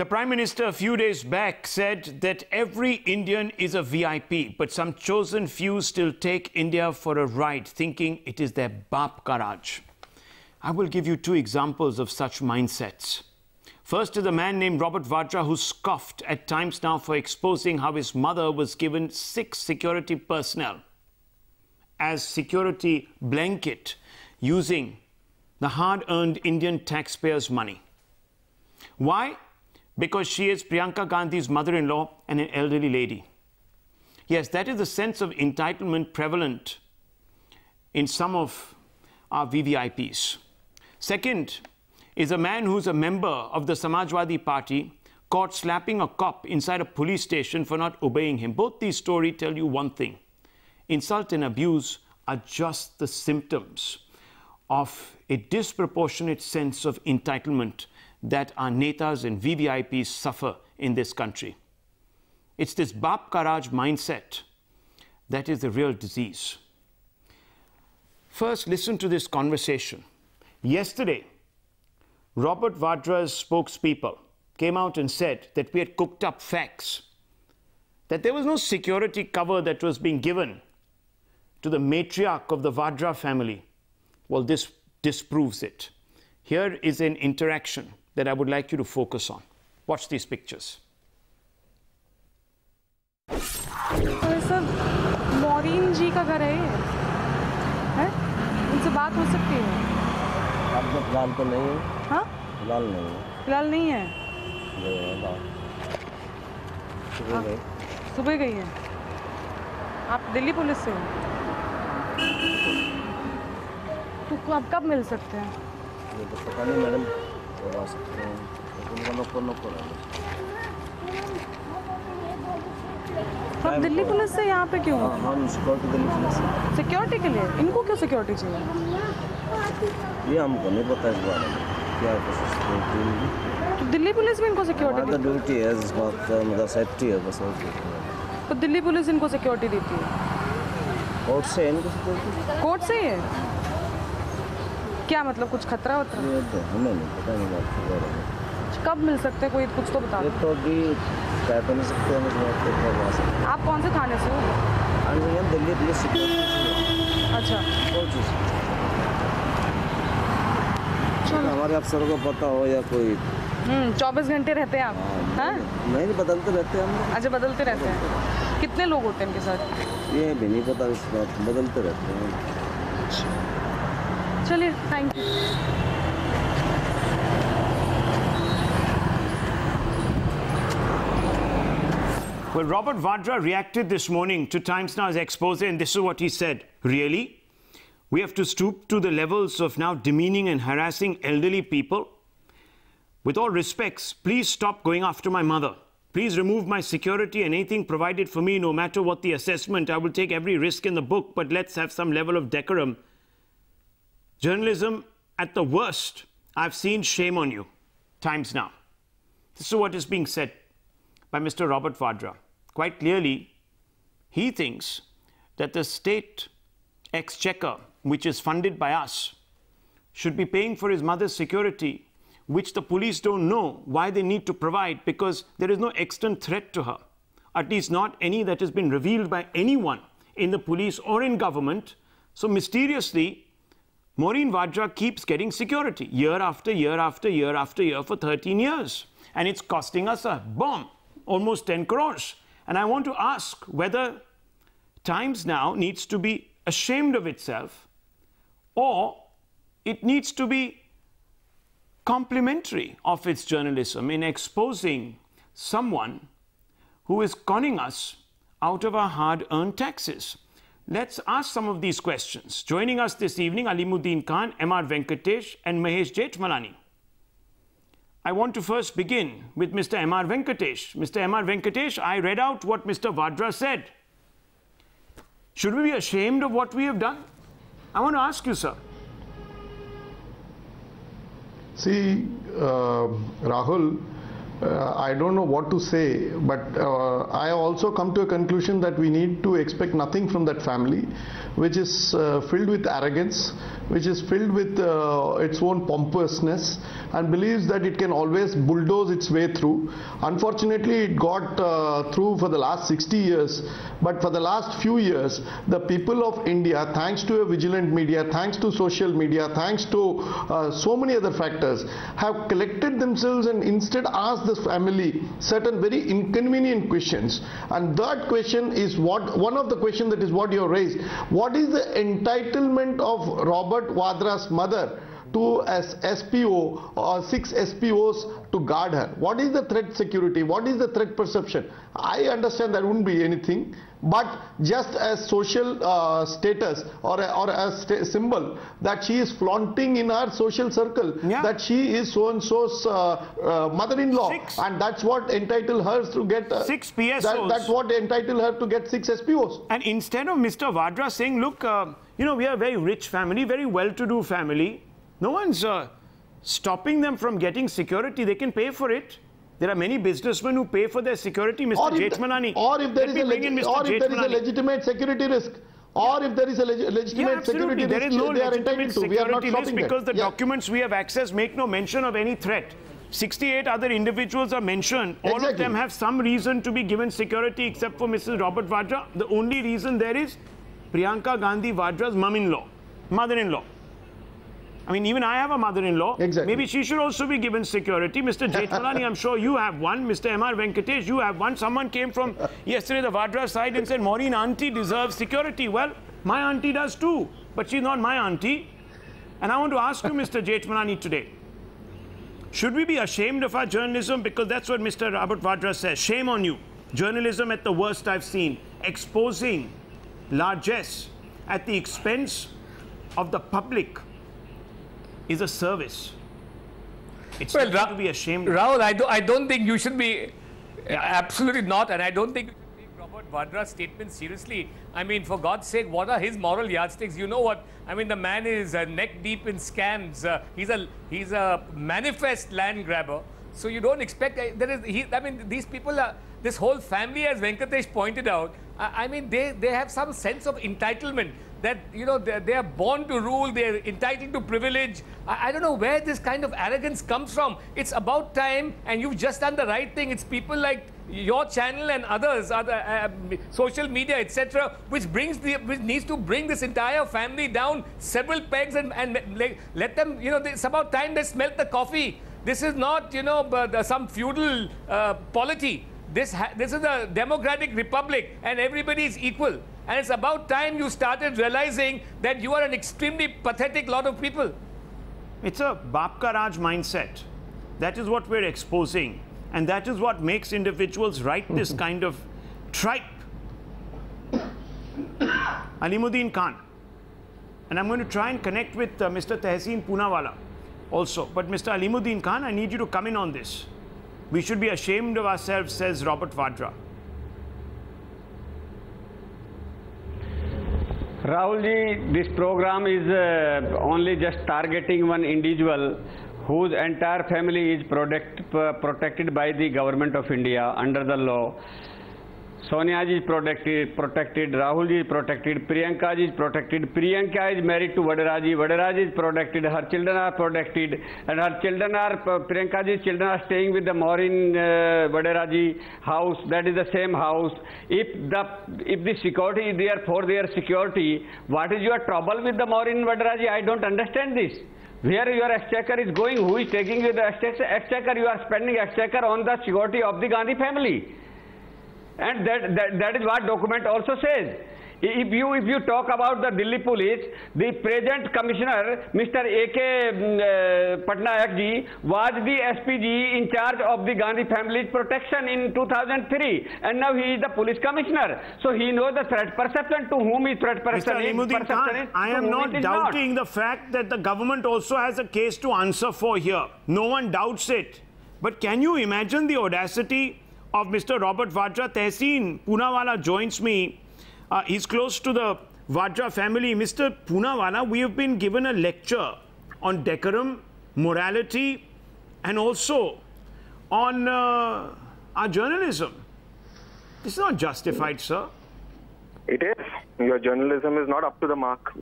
The Prime Minister a few days back said that every Indian is a VIP, but some chosen few still take India for a ride, thinking it is their Baap ka Raj. I will give you two examples of such mindsets. First is a man named Robert Vadra, who scoffed at Times Now for exposing how his mother was given 6 security personnel as security blanket using the hard-earned Indian taxpayers' money. Why? Because she is Priyanka Gandhi's mother-in-law and an elderly lady. Yes, that is the sense of entitlement prevalent in some of our VVIPs. Second is a man who's a member of the Samajwadi Party caught slapping a cop inside a police station for not obeying him. Both these stories tell you one thing. Insult and abuse are just the symptoms of a disproportionate sense of entitlement that our netas and VVIPs suffer in this country. It's this Baap ka Raj mindset that is the real disease. First, listen to this conversation. Yesterday, Robert Vadra's spokespeople came out and said that we had cooked up facts, that there was no security cover that was being given to the matriarch of the Vadra family. Well, this disproves it. Here is an interaction that I would like you to focus on. Watch these pictures. तो ये सब Maureen जी का घर है ये, हैं? उनसे बात हो सकती है? अब तो फिलहाल तो नहीं है। हाँ? फिलहाल नहीं है। फिलहाल नहीं है? नहीं है बात। सुबह गई। सुबह गई है। आप दिल्ली पुलिस से हो? तो आप कब मिल सकते हैं? ये तो पता नहीं मैडम। आ सकते हैं। उनका नौकर है। आप दिल्ली पुलिस से यहाँ पे क्यों? हाँ, सिक्योरिटी दिल्ली पुलिस से। सिक्योरिटी के लिए? इनको क्यों सिक्योरिटी चाहिए? ये हमको नहीं पता इस बारे में। क्या कोशिश करती है? तो दिल्ली पुलिस भी इनको सिक्योरिटी देती है? ड्यूटी है इस बात का, मतलब सेफ्टी है बस और कुछ नहीं। तो दिल्ली पुलिस इनको सिक्योरिटी देती है? कोर्ट से इनको सिक्योरिटी? कोर्ट से ही है? क्या मतलब कुछ खतरा होता है? ये तो हमें नहीं पता नहीं बात के बारे में। कब मिल सकते हैं, कोई कुछ तो बता दो। ये तो अभी कह तो नहीं सकते हम इस बात को कब आ सकते। आप कौन से थाने से हो? हम दिल्ली पुलिस सिक्योरिटी। अच्छा, कौन चीज़? हमारे अफसरों को पता हो या कोई 24 घंटे रहते हैं आप? हाँ? नहीं, बदलते रहते हैं हम। अच्छा, बदलते रहते हैं। कितने लोग होते हैं इनके साथ? ये भी नहीं पता इस बात, बदलते रहते हैं। चलिए, thank you. Well, Robert Vadra reacted this morning to Times Now's expose, and this is what he said. Really? We have to stoop to the levels of now demeaning and harassing elderly people? With all respects, please stop going after my mother. Please remove my security and anything provided for me, no matter what the assessment. I will take every risk in the book, but let's have some level of decorum. Journalism, at the worst, I've seen, shame on you. Times Now. This is what is being said by Mr. Robert Vadra. Quite clearly, he thinks that the state exchequer, which is funded by us, should be paying for his mother's security, which the police don't know why they need to provide, because there is no extant threat to her, at least not any that has been revealed by anyone in the police or in government. So mysteriously, Maureen Vadra keeps getting security year after year after year after year for 13 years. And it's costing us a bomb, almost 10 crores. And I want to ask whether Times Now needs to be ashamed of itself, or it needs to be complimentary of its journalism in exposing someone who is conning us out of our hard-earned taxes. Let's ask some of these questions. Joining us this evening, Alimuddin Khan, M.R. Venkatesh and Mahesh Jethmalani. I want to first begin with Mr. M.R. Venkatesh. Mr. M.R. Venkatesh, I read out what Mr. Vadra said. Should we be ashamed of what we have done? I want to ask you, sir. See, Rahul, I don't know what to say, but I also come to a conclusion that we need to expect nothing from that family, which is filled with arrogance, which is filled with its own pompousness, and believes that it can always bulldoze its way through. Unfortunately, it got through for the last 60 years, but for the last few years, the people of India, thanks to a vigilant media, thanks to social media, thanks to so many other factors, have collected themselves and instead asked the family certain very inconvenient questions. And that question is one of the questions that is what you have raised. What is the entitlement of Robert Vadra's mother to as SPO or 6 SPOs to guard her? What is the threat security? What is the threat perception? I understand there wouldn't be anything, but just as social status or a symbol that she is flaunting in her social circle, that she is so-and-so's mother-in-law, and that's what entitled her to get 6 PSOs. That's what entitled her to get 6 SPOs. And instead of Mr. Vadra saying, look, you know, we are a very rich family, very well-to-do family, no one's stopping them from getting security. They can pay for it. There are many businessmen who pay for their security, Mr. Jethmalani. Or if there is a legitimate security risk. Or if there is a legitimate security risk, there is no legitimate security risk because the documents we have accessed make no mention of any threat. 68 other individuals are mentioned. All of them have some reason to be given security except for Mrs. Robert Vadra. The only reason there is Priyanka Gandhi Vadra's mother-in-law. I mean, even I have a mother-in-law. Maybe she should also be given security. Mr. Jethmalani, I'm sure you have one. Mr. M.R. Venkatesh, you have one. Someone came from yesterday, the Vadra side, and said, Maureen auntie deserves security. Well, my auntie does too, but she's not my auntie. And I want to ask you, Mr. Jethmalani, today, should we be ashamed of our journalism? Because that's what Mr. Robert Vadra says. Shame on you. Journalism at the worst I've seen. Exposing largesse at the expense of the public is a service. It's not to be ashamed of. Rahul, I don't think you should be, absolutely not, and I don't think you should take Robert Vadra's statement seriously. I mean, for God's sake, what are his moral yardsticks? You know what? I mean, the man is neck deep in scams. He's a manifest land grabber. So you don't expect, I mean, these people are, this whole family, as Venkatesh pointed out, I mean, they have some sense of entitlement that, you know, they are born to rule, they're entitled to privilege. I don't know where this kind of arrogance comes from. It's about time, and you've just done the right thing. It's people like your channel and others, other social media, etc., which needs to bring this entire family down several pegs and let them, you know, it's about time they smelt the coffee. This is not, you know, some feudal polity. This is a democratic republic, and everybody is equal. And it's about time you started realizing that you are an extremely pathetic lot of people. It's a Bapka Raj mindset. That is what we're exposing. And that is what makes individuals write this kind of tripe. Alimuddin Khan. And I'm going to try and connect with Mr. Tehseen Poonawala also. But Mr. Alimuddin Khan, I need you to come in on this. We should be ashamed of ourselves, says Robert Vadra. Rahul ji, this program is only just targeting one individual whose entire family is protected by the government of India under the law. Sonia ji is protected, Rahul ji is protected, Priyanka ji is protected, Priyanka is married to Vadra ji, Vadra ji is protected, her children are protected, and her children are, Priyanka ji's children are staying with the Maureen Vadra ji house, that is the same house. If the security is there for their security, what is your trouble with the Maureen Vadra ji? I don't understand this. Where your exchequer is going, who is taking you the exchequer? You are spending exchequer on the security of the Gandhi family. And that is what document also says. If you talk about the Delhi police, the present commissioner, Mr. A.K. Patnaik ji, was the SPG in charge of the Gandhi family's protection in 2003, and now he is the police commissioner. So he knows the threat perception, to whom is threat perception. Mr. Alimuddin Khan, I am not doubting the fact that the government also has a case to answer for here. No one doubts it. But can you imagine the audacity of Mr. Robert Vadra? Tehseen Poonawala joins me. He's close to the Vadra family. Mr. Poonawala, we have been given a lecture on decorum, morality, and also on our journalism. This is not justified, sir. It is. Your journalism is not up to the mark.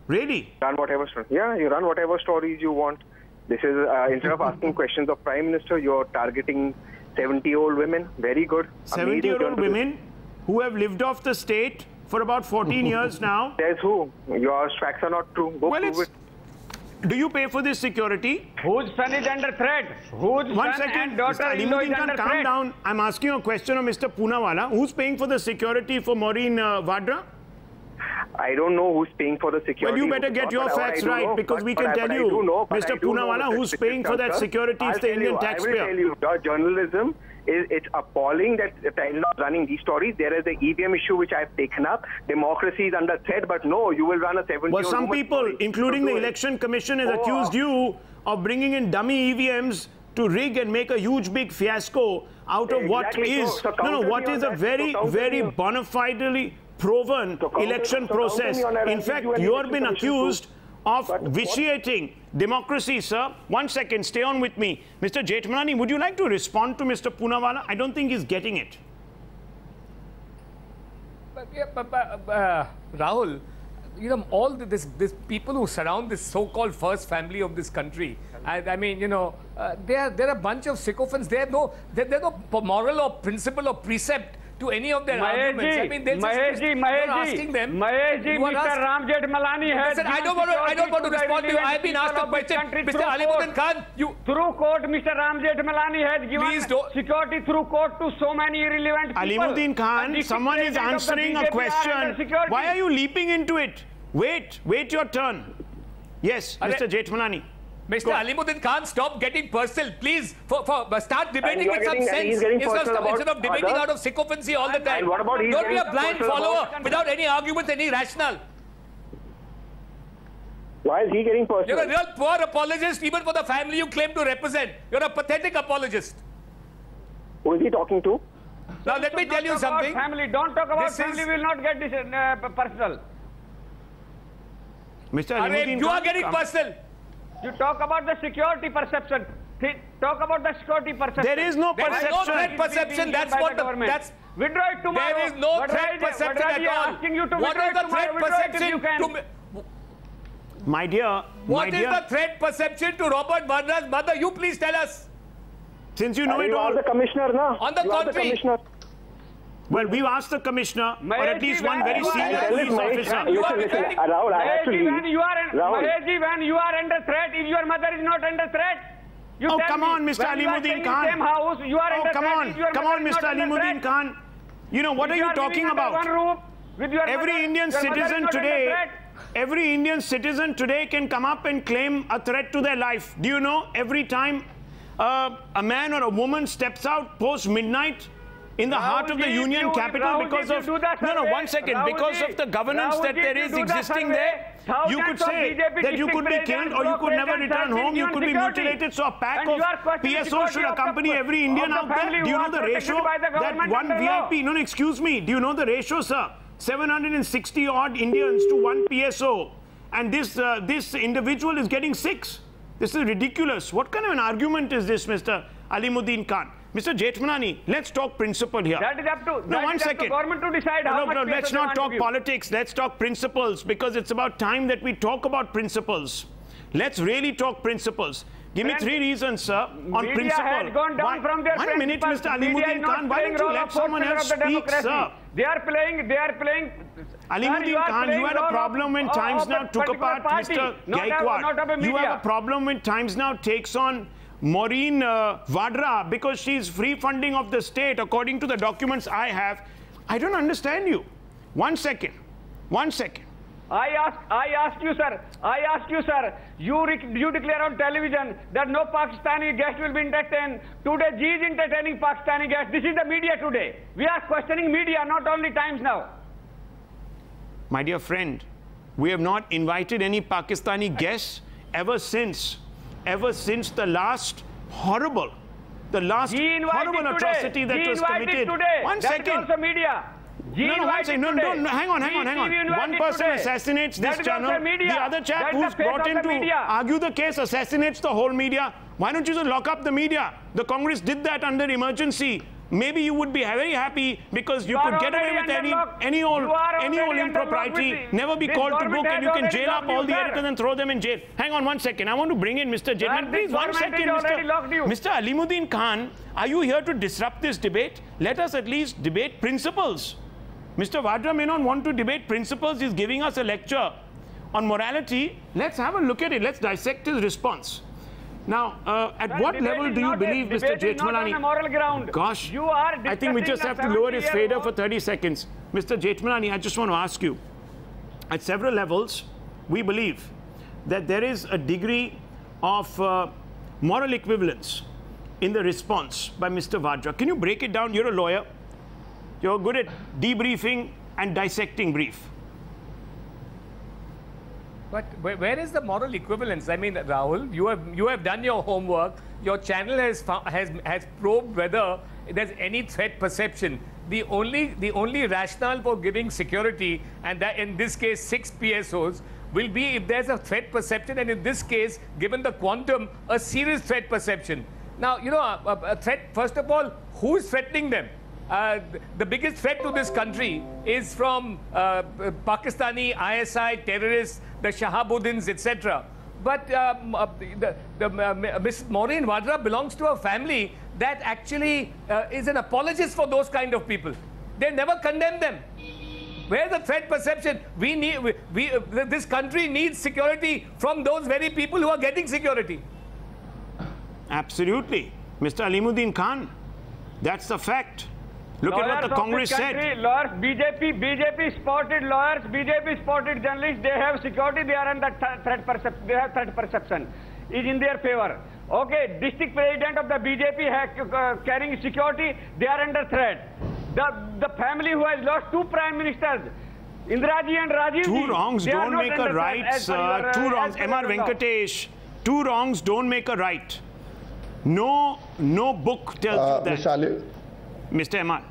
Really? Run whatever you run whatever stories you want. This is instead of asking questions of Prime Minister, you're targeting 70-year-old women. Very good. 70-year-old women who have lived off the state for about 14 years now. Says who? Your facts are not true. Go prove it. Do you pay for this security? Whose son is under threat? Whose One son second, and daughter-in-law is under calm threat? down. I'm asking a question of Mr. Poonawala. Who's paying for the security for Maureen Vadra? I don't know who's paying for the security. Well, you better get your facts right, because we can tell you, Mr. Poonawala, who's paying for that security. It's the Indian taxpayer. I will tell you, your journalism it's appalling that the running these stories. There is the EVM issue which I've taken up. Democracy is under threat, but no, you will run a 70-year-old. Well, some people, including the Election Commission, has accused you of bringing in dummy EVMs to rig and make a huge big fiasco out of what is what is a very, very bona fidely proven election process. In fact, you have been accused of vitiating democracy, sir. One second, stay on with me. Mr. Jethmalani, would you like to respond to Mr. Poonawala? I don't think he's getting it. Rahul, you know, all this people who surround this so-called first family of this country, I mean, you know, they're a bunch of sycophants. There's no moral or principle or precept to any of their arguments. I mean, they're asking them. Mr. Ram Jethmalani has. I don't want to respond to you. I've been asked a question. Mr. Alimuddin Khan, through court, Mr. Ram Jethmalani has given security through court to so many irrelevant people. Alimuddin Khan, someone is answering a question. Why are you leaping into it? Wait your turn. Yes, Mr. Jethmalani. Mr. Alimuddin Khan, stop getting personal, please. Start debating with some sense instead of debating out of sycophancy all the time. Don't be a blind follower without any arguments, any rationale. Why is he getting personal? You're a real poor apologist, even for the family you claim to represent. You're a pathetic apologist. Who is he talking to? Now let me tell you something. Don't talk about family. We will not get this personal. Mr. Alimuddin, you are getting personal. You talk about the security perception. Talk about the security perception. There is no perception. There is no threat perception. That's what the withdraw it tomorrow. There is no threat perception at all. What is the threat perception to? My dear, what is the threat perception to Robert Vadra's mother? You please tell us. Since you know it all. You are the commissioner, na? On the contrary. Well, we've asked the commissioner, or at least one very senior police officer. Rahul, I have to leave. When you are under threat, if your mother is not under threat, you tell come on, Mr. Alimuddin Khan. Same house, you are under come on, Mr. Alimuddin Khan. You know, what are you talking about? Every Indian citizen today can come up and claim a threat to their life. Do you know, every time a man or a woman steps out post-midnight, in the heart of the Union capital, because of one second, because of the governance that there is existing there, you could say that you could be killed or you could never return home, you could be mutilated. So a pack of PSOs should accompany every Indian out there. Do you know the ratio that one VIP? No, excuse me. Do you know the ratio, sir? 760 odd Indians to one PSO, and this individual is getting 6. This is ridiculous. What kind of an argument is this, Mr. Alimuddin Khan? Mr. Jethmalani, let's talk principle here. That is up to the government to decide how much. Let's not talk politics. Let's talk principles, because it's about time that we talk about principles. Let's really talk principles. Give me 3 reasons, sir, on principle. Has gone down from their 1 minute, Mr. Alimuddin Khan. Why don't you let someone else speak, sir? They are playing. Alimuddin Khan, you had a problem when Times Now took apart Mr. Gaikwad. You have a problem when Times Now takes on Maureen Vadra because she's free funding of the state, according to the documents I have. I don't understand you. 1 second. 1 second. I asked you, sir. You declare on television that no Pakistani guest will be entertained. Today, G is entertaining Pakistani guests. This is the media today. We are questioning media, not only Times Now. My dear friend, we have not invited any Pakistani guests ever since the last horrible atrocity that was committed. 1 second. That is also media. hang on. One person assassinates this channel, the other chap who's brought in to argue the case assassinates the whole media. Why don't you just lock up the media? The Congress did that under emergency. Maybe you would be very happy because you could get away with any old impropriety, never be called to book, and you can jail up all the editors and throw them in jail. Hang on 1 second. I want to bring in Mr. Jetman. Please, 1 second, Mr. Alimuddin Khan. Are you here to disrupt this debate? Let us at least debate principles. Mr. Vadra may not want to debate principles. He's giving us a lecture on morality. Let's have a look at it. Let's dissect his response. Now, at what level do you believe, Mr. Jethmalani? Moral ground. Gosh, you are I think we just have to lower his fader for 30 seconds. Mr. Jethmalani, I just want to ask you, at several levels, we believe that there is a degree of moral equivalence in the response by Mr. Vadra. Can you break it down? You're a lawyer. You're good at debriefing and dissecting brief. But where is the moral equivalence? I mean, Rahul, you have done your homework. Your channel has probed whether there's any threat perception. The only rationale for giving security, and that in this case 6 PSOs, will be if there's a threat perception, and in this case, given the quantum, a serious threat perception. Now, you know, a threat. First of all, who is threatening them? The biggest threat to this country is from Pakistani ISI terrorists, the Shahabuddins, etc. But Ms. Maureen Vadra belongs to a family that actually is an apologist for those kind of people. They never condemn them. Where's the threat perception? This country needs security from those very people who are getting security. Absolutely. Mr. Alimuddin Khan, that's the fact. Look at what the Congress said. Lawyers, BJP spotted lawyers, BJP spotted journalists, they have security, they are under threat perception, they have threat perception, is in their favor. Okay, district president of the BJP carrying security, they are under threat. The family who has lost 2 prime ministers, Indiraji and Rajiv. 2 wrongs don't make a right, sir. 2 wrongs, M.R. Venkatesh. 2 wrongs don't make a right. No book tells you that. Mr. M.R.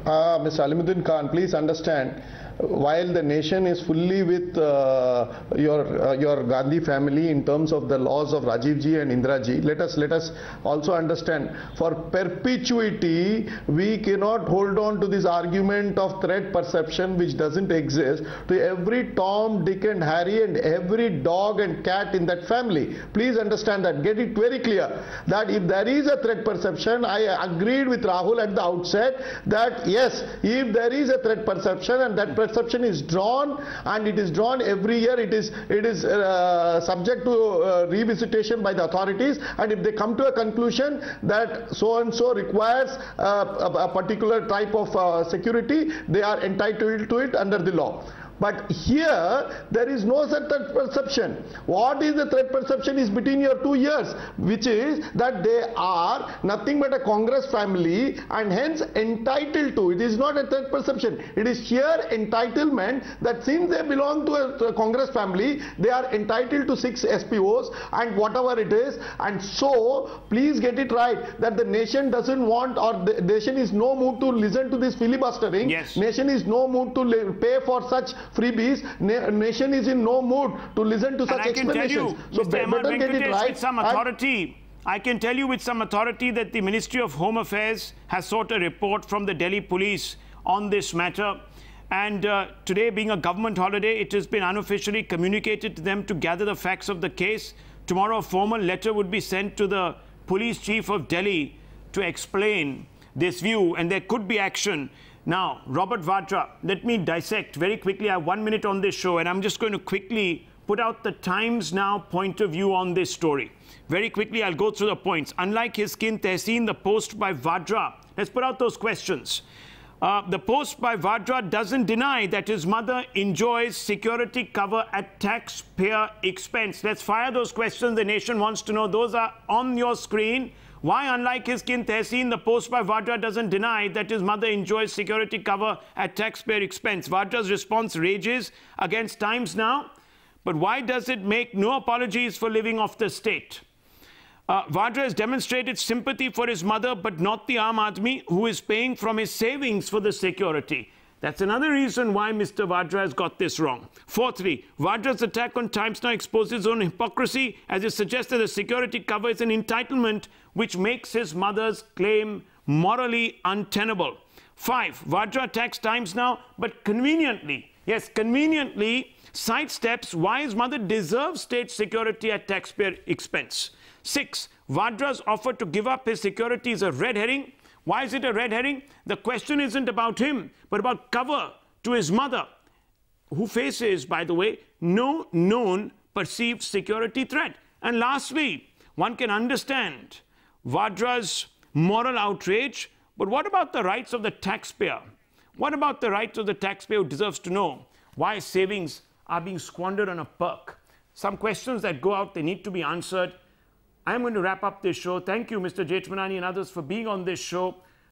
Mr. Alimuddin Khan, please understand, while the nation is fully with your Gandhi family in terms of the laws of Rajiv ji and Indira ji, let us also understand, for perpetuity we cannot hold on to this argument of threat perception which doesn't exist to every Tom, Dick and Harry and every dog and cat in that family. Please understand that, get it very clear that if there is a threat perception, I agreed with Rahul at the outset that yes, if there is a threat perception and that perception is drawn, and it is drawn every year, it is subject to revisitation by the authorities, and if they come to a conclusion that so and so requires a particular type of security, they are entitled to it under the law. But here, there is no such threat perception. What is the threat perception is between your 2 years, which is that they are nothing but a Congress family and hence entitled to. It is not a threat perception. It is sheer entitlement that since they belong to a Congress family, they are entitled to 6 SPOs and whatever it is. And so, please get it right that the nation doesn't want, or the nation is no mood to listen to this filibustering. Yes. Nation is no mood to pay for such freebies. Nation is in no mood to listen to such explanations. So better get it right. With some authority, I can tell you with some authority that the Ministry of Home Affairs has sought a report from the Delhi police on this matter. And today being a government holiday, it has been unofficially communicated to them to gather the facts of the case. Tomorrow a formal letter would be sent to the police chief of Delhi to explain this view, and there could be action. Now, Robert Vadra, let me dissect very quickly. I have 1 minute on this show, and I'm just going to quickly put out the Times Now point of view on this story. Very quickly, I'll go through the points. Unlike his kin Tehseen, the post by Vadra, let's put out those questions. The post by Vadra doesn't deny that his mother enjoys security cover at taxpayer expense. Let's fire those questions the nation wants to know. Those are on your screen. Why, unlike his kin Tehseen, the post by Vadra doesn't deny that his mother enjoys security cover at taxpayer expense? Vadra's response rages against Times Now, but why does it make no apologies for living off the state? Vadra has demonstrated sympathy for his mother, but not the Aam Aadmi, who is paying from his savings for the security. That's another reason why Mr. Vadra has got this wrong. Fourthly, Vadra's attack on Times Now exposes his own hypocrisy, as it suggests that the security cover is an entitlement which makes his mother's claim morally untenable. 5, Vadra attacks Times Now, but conveniently, yes, conveniently, sidesteps why his mother deserves state security at taxpayer expense. 6, Vadra's offer to give up his security is a red herring. Why is it a red herring? The question isn't about him, but about cover to his mother, who faces, by the way, no known perceived security threat. And lastly, one can understand Vadra's moral outrage, but what about the rights of the taxpayer? What about the rights of the taxpayer who deserves to know why savings are being squandered on a perk? Some questions that go out, they need to be answered. I'm going to wrap up this show. Thank you, Mr. Jethmalani and others, for being on this show.